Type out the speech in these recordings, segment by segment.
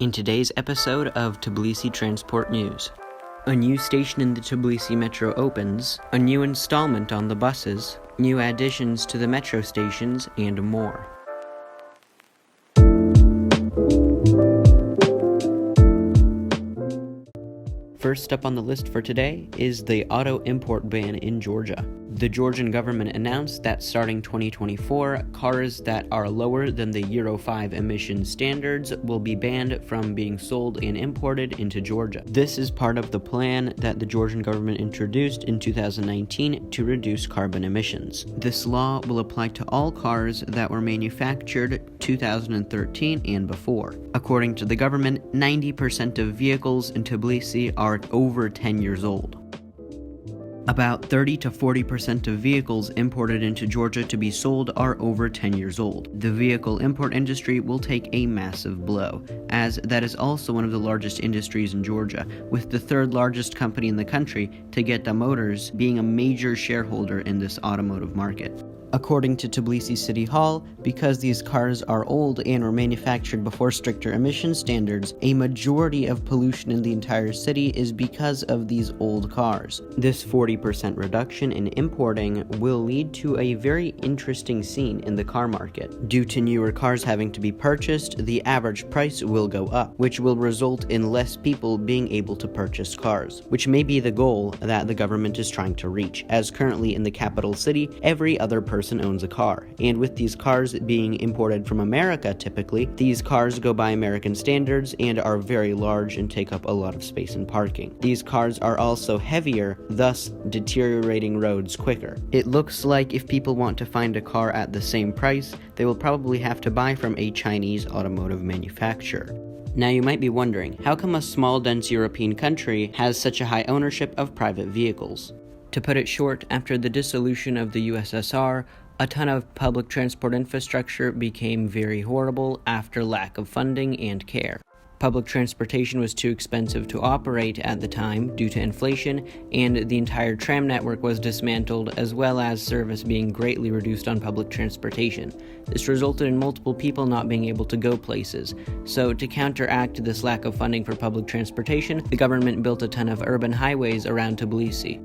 In today's episode of Tbilisi Transport News, a new station in the Tbilisi metro opens, a new installment on the buses, new additions to the metro stations, and more. First up on the list for today is the auto import ban in Georgia. The Georgian government announced that starting 2024, cars that are lower than the Euro 5 emission standards will be banned from being sold and imported into Georgia. This is part of the plan that the Georgian government introduced in 2019 to reduce carbon emissions. This law will apply to all cars that were manufactured 2013 and before. According to the government, 90% of vehicles in Tbilisi are over 10 years old. About 30 to 40% of vehicles imported into Georgia to be sold are over 10 years old. The vehicle import industry will take a massive blow, as that is also one of the largest industries in Georgia, with the third largest company in the country, Gotze Motors, being a major shareholder in this automotive market. According to Tbilisi City Hall, because these cars are old and were manufactured before stricter emission standards, a majority of pollution in the entire city is because of these old cars. This 40% reduction in importing will lead to a very interesting scene in the car market. Due to newer cars having to be purchased, the average price will go up, which will result in less people being able to purchase cars, which may be the goal that the government is trying to reach, as currently in the capital city, every other person owns a car, and with these cars being imported from America typically, these cars go by American standards and are very large and take up a lot of space in parking. These cars are also heavier, thus deteriorating roads quicker. It looks like if people want to find a car at the same price, they will probably have to buy from a Chinese automotive manufacturer. Now you might be wondering, how come a small dense European country has such a high ownership of private vehicles? To put it short, after the dissolution of the USSR, a ton of public transport infrastructure became very horrible after lack of funding and care. Public transportation was too expensive to operate at the time due to inflation, and the entire tram network was dismantled, as well as service being greatly reduced on public transportation. This resulted in multiple people not being able to go places. So to counteract this lack of funding for public transportation, the government built a ton of urban highways around Tbilisi.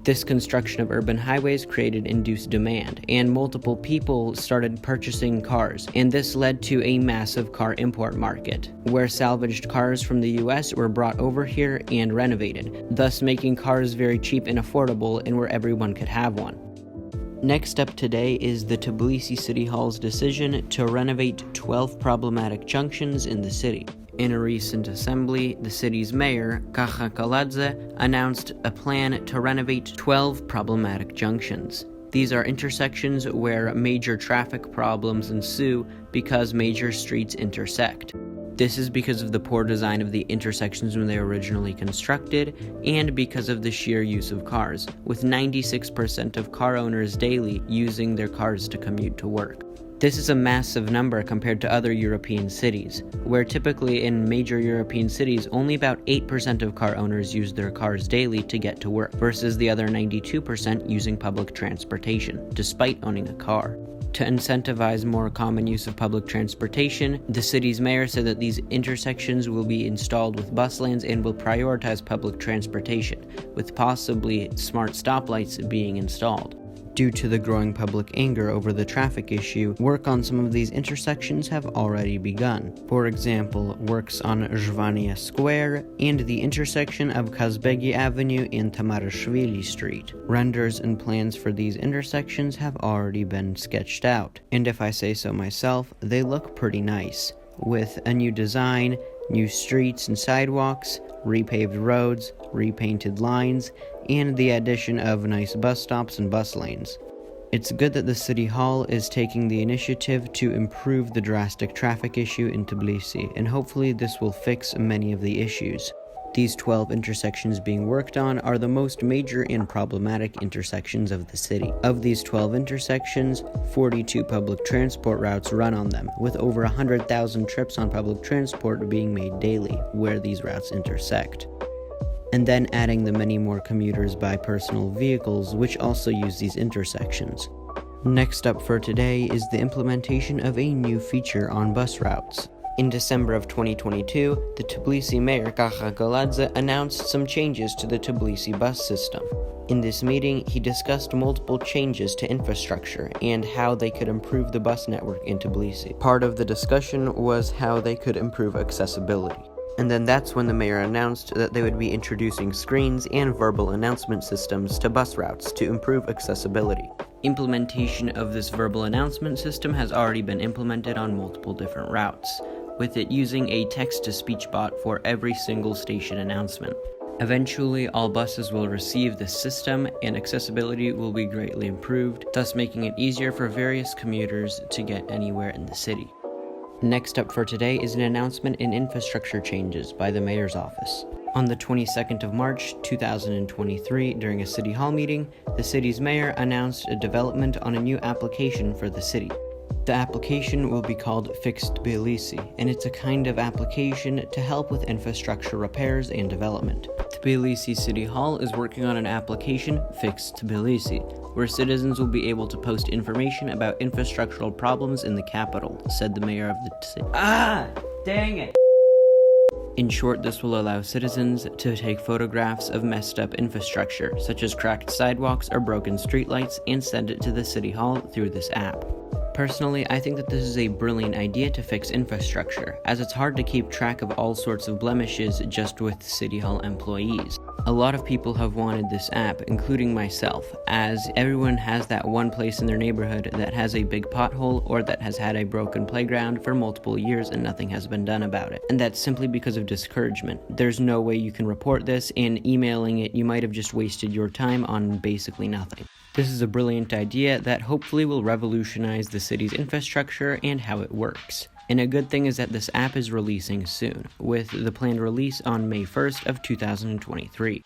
This construction of urban highways created induced demand, and multiple people started purchasing cars, and this led to a massive car import market, where salvaged cars from the US were brought over here and renovated, thus making cars very cheap and affordable and where everyone could have one. Next up today is the Tbilisi City Hall's decision to renovate 12 problematic junctions in the city. In a recent assembly, the city's mayor, Gotze, announced a plan to renovate 12 problematic junctions. These are intersections where major traffic problems ensue because major streets intersect. This is because of the poor design of the intersections when they were originally constructed, and because of the sheer use of cars, with 96% of car owners daily using their cars to commute to work. This is a massive number compared to other European cities, where typically in major European cities only about 8% of car owners use their cars daily to get to work, versus the other 92% using public transportation, despite owning a car. To incentivize more common use of public transportation, the city's mayor said that these intersections will be installed with bus lanes and will prioritize public transportation, with possibly smart stoplights being installed. Due to the growing public anger over the traffic issue, work on some of these intersections have already begun. For example, works on Zhvania Square and the intersection of Kazbegi Avenue and Tamarashvili Street. Renders and plans for these intersections have already been sketched out, and if I say so myself, they look pretty nice, with a new design, new streets and sidewalks, repaved roads, repainted lines, and the addition of nice bus stops and bus lanes. It's good that the City Hall is taking the initiative to improve the drastic traffic issue in Tbilisi, and hopefully this will fix many of the issues. These 12 intersections being worked on are the most major and problematic intersections of the city. Of these 12 intersections, 42 public transport routes run on them, with over 100,000 trips on public transport being made daily where these routes intersect. And then adding the many more commuters by personal vehicles which also use these intersections. Next up for today is the implementation of a new feature on bus routes. In December of 2022, the Tbilisi mayor Gotze announced some changes to the Tbilisi bus system. In this meeting, he discussed multiple changes to infrastructure and how they could improve the bus network in Tbilisi. Part of the discussion was how they could improve accessibility. And then that's when the mayor announced that they would be introducing screens and verbal announcement systems to bus routes to improve accessibility. Implementation of this verbal announcement system has already been implemented on multiple different routes, with it using a text-to-speech bot for every single station announcement. Eventually, all buses will receive this system, and accessibility will be greatly improved, thus making it easier for various commuters to get anywhere in the city. Next up for today is an announcement in infrastructure changes by the mayor's office. On the 22nd of March 2023, during a city hall meeting, the city's mayor announced a development on a new application for the city. The application will be called Fixit Tbilisi, and it's a kind of application to help with infrastructure repairs and development. Tbilisi City Hall is working on an application, Fixit Tbilisi, where citizens will be able to post information about infrastructural problems in the capital, said the mayor of the city. Dang it! In short, this will allow citizens to take photographs of messed up infrastructure, such as cracked sidewalks or broken streetlights, and send it to the City Hall through this app. Personally, I think that this is a brilliant idea to fix infrastructure, as it's hard to keep track of all sorts of blemishes just with City Hall employees. A lot of people have wanted this app, including myself, as everyone has that one place in their neighborhood that has a big pothole or that has had a broken playground for multiple years and nothing has been done about it. And that's simply because of discouragement. There's no way you can report this, and emailing it, you might have just wasted your time on basically nothing. This is a brilliant idea that hopefully will revolutionize the city's infrastructure and how it works. And a good thing is that this app is releasing soon, with the planned release on May 1st of 2023.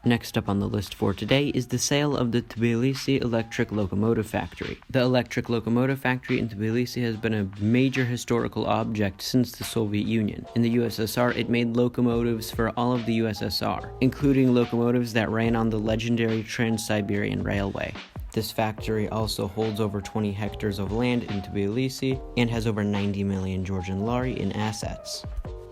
Next up on the list for today is the sale of the Tbilisi electric locomotive factory. The electric locomotive factory in Tbilisi has been a major historical object since the Soviet Union. In the USSR, it made locomotives for all of the USSR, including locomotives that ran on the legendary Trans-Siberian Railway. This factory also holds over 20 hectares of land in Tbilisi and has over 90 million Georgian lari in assets.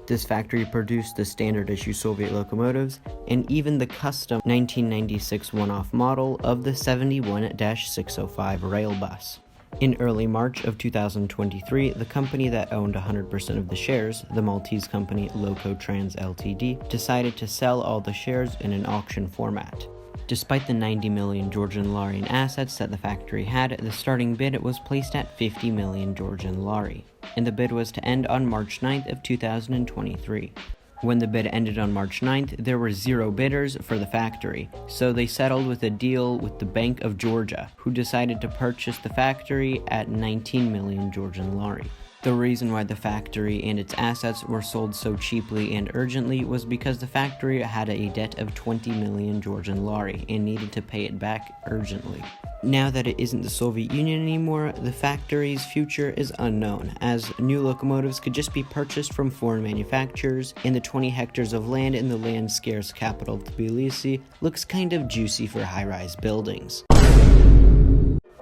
This factory produced the standard-issue Soviet locomotives and even the custom 1996 one-off model of the 71-605 rail bus. In early March of 2023, the company that owned 100% of the shares, the Maltese company Locotrans Ltd, decided to sell all the shares in an auction format. Despite the 90 million Georgian lari in assets that the factory had, the starting bid was placed at 50 million Georgian lari, and the bid was to end on March 9th of 2023. When the bid ended on March 9th, there were 0 bidders for the factory, so they settled with a deal with the Bank of Georgia, who decided to purchase the factory at 19 million Georgian lari. The reason why the factory and its assets were sold so cheaply and urgently was because the factory had a debt of 20 million Georgian lari and needed to pay it back urgently. Now that it isn't the Soviet Union anymore, the factory's future is unknown, as new locomotives could just be purchased from foreign manufacturers, and the 20 hectares of land in the land-scarce capital of Tbilisi looks kind of juicy for high-rise buildings.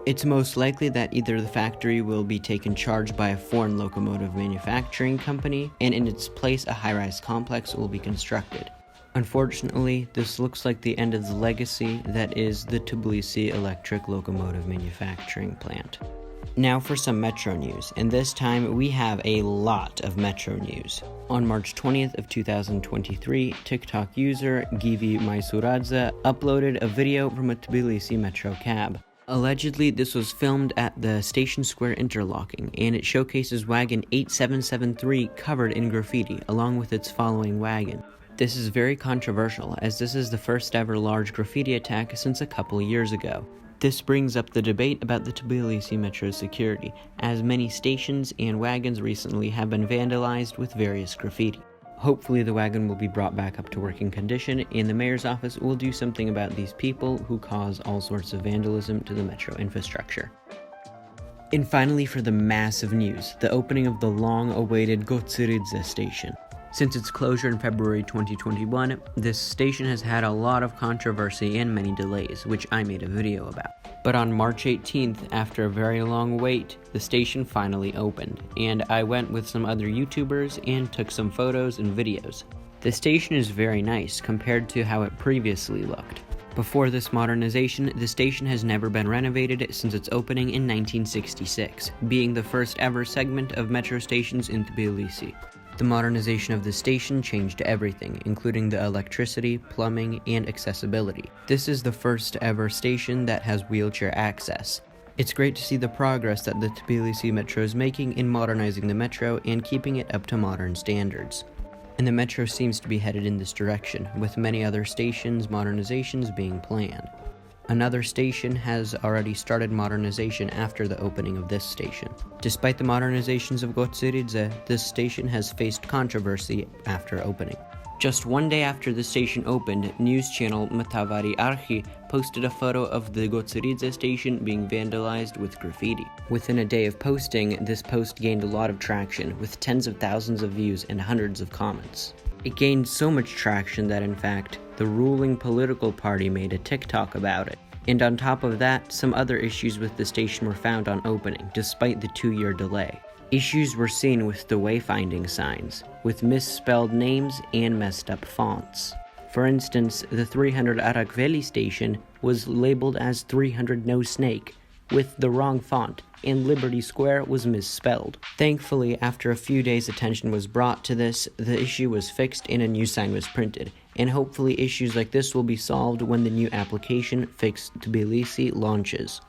It's most likely that either the factory will be taken charge by a foreign locomotive manufacturing company, and in its place a high-rise complex will be constructed. Unfortunately, this looks like the end of the legacy that is the Tbilisi electric locomotive manufacturing plant. Now for some metro news, and this time we have a lot of metro news. On March 20th of 2023, TikTok user Givi Maisuradze uploaded a video from a Tbilisi metro cab. Allegedly, this was filmed at the Station Square interlocking, and it showcases wagon 8773 covered in graffiti, along with its following wagon. This is very controversial, as this is the first ever large graffiti attack since a couple years ago. This brings up the debate about the Tbilisi Metro's security, as many stations and wagons recently have been vandalized with various graffiti. Hopefully the wagon will be brought back up to working condition, and the mayor's office will do something about these people who cause all sorts of vandalism to the metro infrastructure. And finally, for the massive news, the opening of the long-awaited Gotze Station. Since its closure in February 2021, this station has had a lot of controversy and many delays, which I made a video about. But on March 18th, after a very long wait, the station finally opened, and I went with some other YouTubers and took some photos and videos. The station is very nice compared to how it previously looked. Before this modernization, the station has never been renovated since its opening in 1966, being the first ever segment of metro stations in Tbilisi. The modernization of the station changed everything, including the electricity, plumbing, and accessibility. This is the first ever station that has wheelchair access. It's great to see the progress that the Tbilisi Metro is making in modernizing the metro and keeping it up to modern standards. And the metro seems to be headed in this direction, with many other stations' modernizations being planned. Another station has already started modernization after the opening of this station. Despite the modernizations of Gotze, this station has faced controversy after opening. Just one day after the station opened, news channel Matavari Archi posted a photo of the Gotze station being vandalized with graffiti. Within a day of posting, this post gained a lot of traction, with tens of thousands of views and hundreds of comments. It gained so much traction that, in fact, the ruling political party made a TikTok about it. And on top of that, some other issues with the station were found on opening, despite the 2-year delay. Issues were seen with the wayfinding signs, with misspelled names and messed up fonts. For instance, the 300 Arakveli station was labeled as 300 No Snake, with the wrong font, and Liberty Square was misspelled. Thankfully, after a few days attention was brought to this, the issue was fixed and a new sign was printed, and hopefully issues like this will be solved when the new application Fixit Tbilisi launches.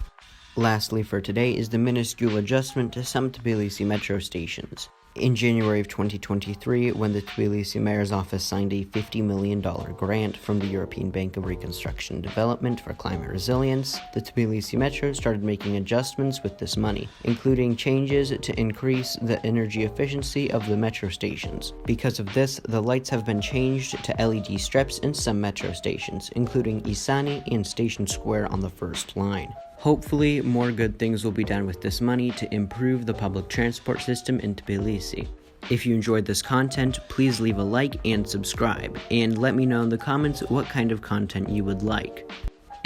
Lastly for today is the minuscule adjustment to some Tbilisi metro stations. In January of 2023, when the Tbilisi Mayor's Office signed a $50 million grant from the European Bank of Reconstruction and Development for climate resilience, the Tbilisi Metro started making adjustments with this money, including changes to increase the energy efficiency of the metro stations. Because of this, the lights have been changed to LED strips in some metro stations, including Isani and Station Square on the first line. Hopefully, more good things will be done with this money to improve the public transport system in Tbilisi. If you enjoyed this content, please leave a like and subscribe, and let me know in the comments what kind of content you would like.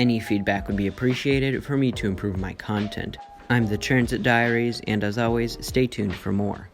Any feedback would be appreciated for me to improve my content. I'm the Transit Diaries, and as always, stay tuned for more.